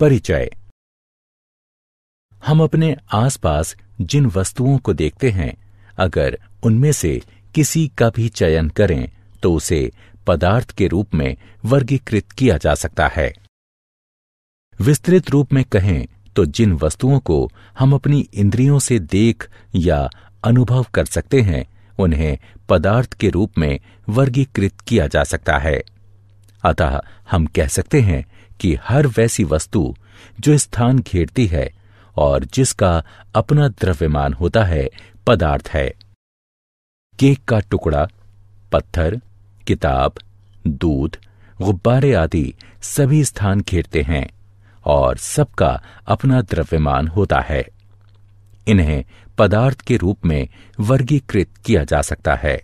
परिचय। हम अपने आसपास जिन वस्तुओं को देखते हैं, अगर उनमें से किसी का भी चयन करें तो उसे पदार्थ के रूप में वर्गीकृत किया जा सकता है। विस्तृत रूप में कहें तो जिन वस्तुओं को हम अपनी इंद्रियों से देख या अनुभव कर सकते हैं, उन्हें पदार्थ के रूप में वर्गीकृत किया जा सकता है। अतः हम कह सकते हैं कि हर वैसी वस्तु जो स्थान घेरती है और जिसका अपना द्रव्यमान होता है, पदार्थ है। केक का टुकड़ा, पत्थर, किताब, दूध, गुब्बारे आदि सभी स्थान घेरते हैं और सबका अपना द्रव्यमान होता है। इन्हें पदार्थ के रूप में वर्गीकृत किया जा सकता है।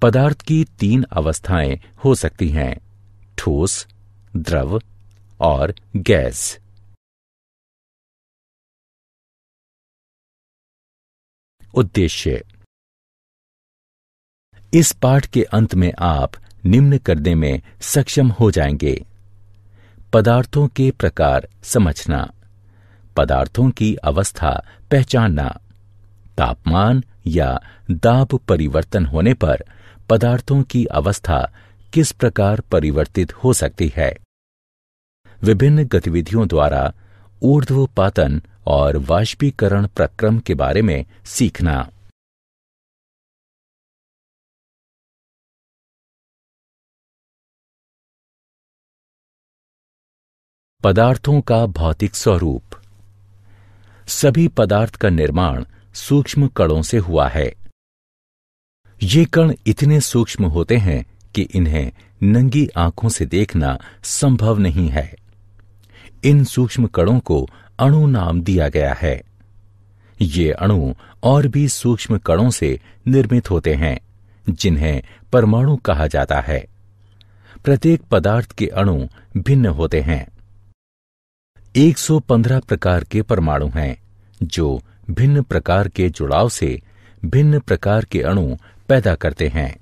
पदार्थ की 3 अवस्थाएं हो सकती हैं: ठोस, द्रव और गैस। उद्देश्य। इस पाठ के अंत में आप निम्न करने में सक्षम हो जाएंगे: पदार्थों के प्रकार समझना, पदार्थों की अवस्था पहचानना, तापमान या दाब परिवर्तन होने पर पदार्थों की अवस्था किस प्रकार परिवर्तित हो सकती है, विभिन्न गतिविधियों द्वारा ऊर्ध्वपातन और वाष्पीकरण प्रक्रम के बारे में सीखना। पदार्थों का भौतिक स्वरूप। सभी पदार्थ का निर्माण सूक्ष्म कणों से हुआ है। ये कण इतने सूक्ष्म होते हैं कि इन्हें नंगी आंखों से देखना संभव नहीं है। इन सूक्ष्म कणों को अणु नाम दिया गया है। ये अणु और भी सूक्ष्म कणों से निर्मित होते हैं, जिन्हें परमाणु कहा जाता है। प्रत्येक पदार्थ के अणु भिन्न होते हैं। 115 प्रकार के परमाणु हैं, जो भिन्न प्रकार के जुड़ाव से भिन्न प्रकार के अणु पैदा करते हैं।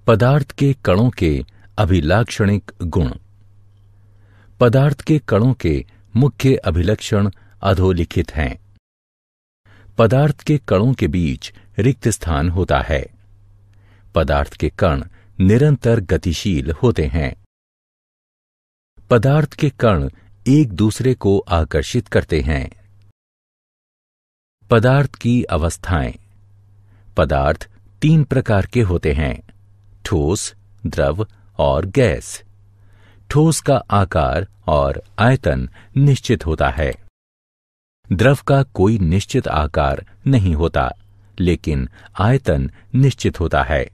पदार्थ के कणों के अभिलाक्षणिक गुण। पदार्थ के कणों के मुख्य अभिलक्षण अधोलिखित हैं। पदार्थ के कणों के बीच रिक्त स्थान होता है। पदार्थ के कण निरंतर गतिशील होते हैं। पदार्थ के कण एक दूसरे को आकर्षित करते हैं। पदार्थ की अवस्थाएं। पदार्थ 3 प्रकार के होते हैं: ठोस, द्रव और गैस। ठोस का आकार और आयतन निश्चित होता है। द्रव का कोई निश्चित आकार नहीं होता, लेकिन आयतन निश्चित होता है।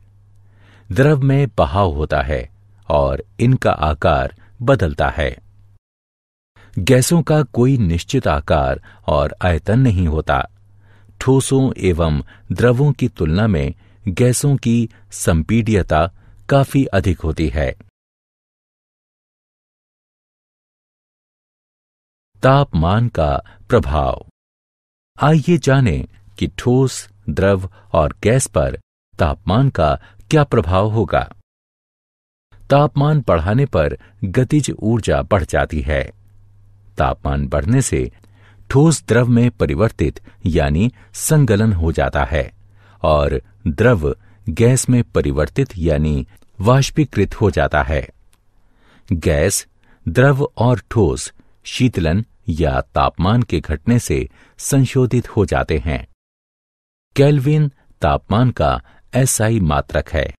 द्रव में बहाव होता है और इनका आकार बदलता है। गैसों का कोई निश्चित आकार और आयतन नहीं होता। ठोसों एवं द्रवों की तुलना में गैसों की संपीड्यता काफी अधिक होती है। तापमान का प्रभाव। आइए जानें कि ठोस, द्रव और गैस पर तापमान का क्या प्रभाव होगा। तापमान बढ़ाने पर गतिज ऊर्जा बढ़ जाती है। तापमान बढ़ने से ठोस द्रव में परिवर्तित यानी संगलन हो जाता है और द्रव गैस में परिवर्तित यानी वाष्पीकृत हो जाता है। गैस, द्रव और ठोस शीतलन या तापमान के घटने से संशोधित हो जाते हैं। केल्विन तापमान का एसआई मात्रक है।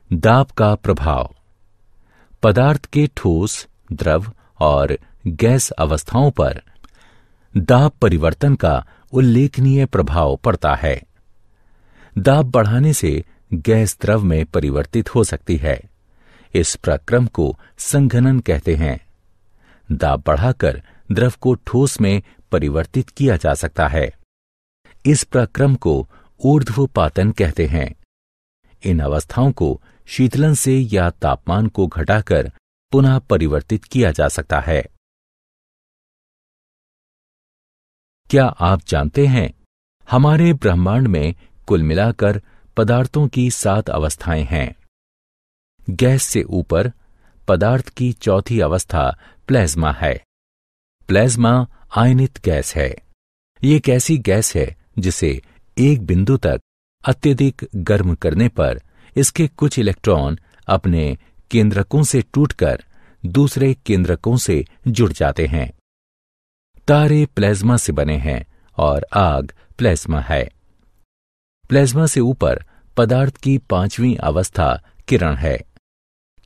दाब का प्रभाव। पदार्थ के ठोस, द्रव और गैस अवस्थाओं पर दाब परिवर्तन का उल्लेखनीय प्रभाव पड़ता है। दाब बढ़ाने से गैस द्रव में परिवर्तित हो सकती है। इस प्रक्रम को संघनन कहते हैं। दाब बढ़ाकर द्रव को ठोस में परिवर्तित किया जा सकता है। इस प्रक्रम को ऊर्ध्वपातन कहते हैं। इन अवस्थाओं को शीतलन से या तापमान को घटाकर पुनः परिवर्तित किया जा सकता है। क्या आप जानते हैं हमारे ब्रह्मांड में कुल मिलाकर पदार्थों की 7 अवस्थाएं हैं। गैस से ऊपर पदार्थ की चौथी अवस्था प्लाज्मा है। प्लाज्मा आयनित गैस है। ये एक ऐसी गैस है जिसे एक बिंदु तक अत्यधिक गर्म करने पर इसके कुछ इलेक्ट्रॉन अपने केंद्रकों से टूटकर दूसरे केंद्रकों से जुड़ जाते हैं। तारे प्लाज्मा से बने हैं और आग प्लाज्मा है। प्लाज्मा से ऊपर पदार्थ की 5वीं अवस्था किरण है।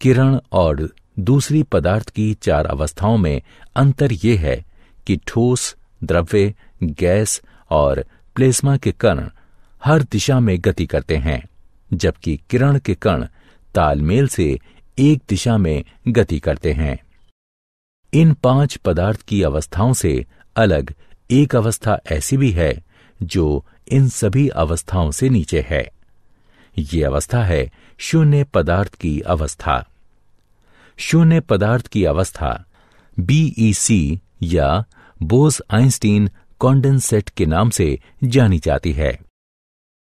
किरण और दूसरी पदार्थ की 4 अवस्थाओं में अंतर यह है कि ठोस, द्रव्य, गैस और प्लाज्मा के कण हर दिशा में गति करते हैं, जबकि किरण के कण तालमेल से एक दिशा में गति करते हैं। इन 5 पदार्थ की अवस्थाओं से अलग एक अवस्था ऐसी भी है जो इन सभी अवस्थाओं से नीचे है। ये अवस्था है शून्य पदार्थ की अवस्था। शून्य पदार्थ की अवस्था BEC या बोस-आइंस्टीन कॉन्डेंसेट के नाम से जानी जाती है।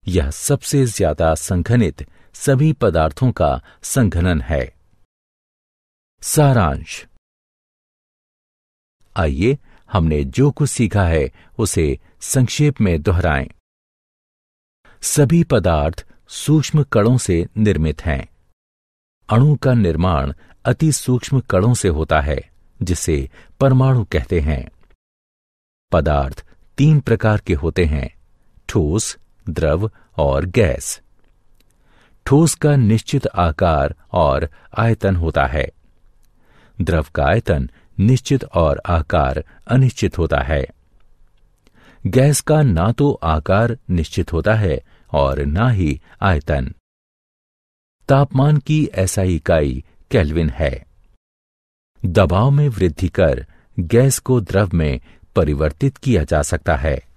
यह सबसे ज्यादा संघनित सभी पदार्थों का संघनन है। सारांश। आइए हमने जो कुछ सीखा है उसे संक्षेप में दोहराएं। सभी पदार्थ सूक्ष्म कणों से निर्मित हैं। अणु का निर्माण अति सूक्ष्म कणों से होता है, जिसे परमाणु कहते हैं। पदार्थ 3 प्रकार के होते हैं: ठोस, द्रव और गैस। ठोस का निश्चित आकार और आयतन होता है। द्रव का आयतन निश्चित और आकार अनिश्चित होता है। गैस का ना तो आकार निश्चित होता है और ना ही आयतन। तापमान की SI इकाई केल्विन है। दबाव में वृद्धि कर गैस को द्रव में परिवर्तित किया जा सकता है।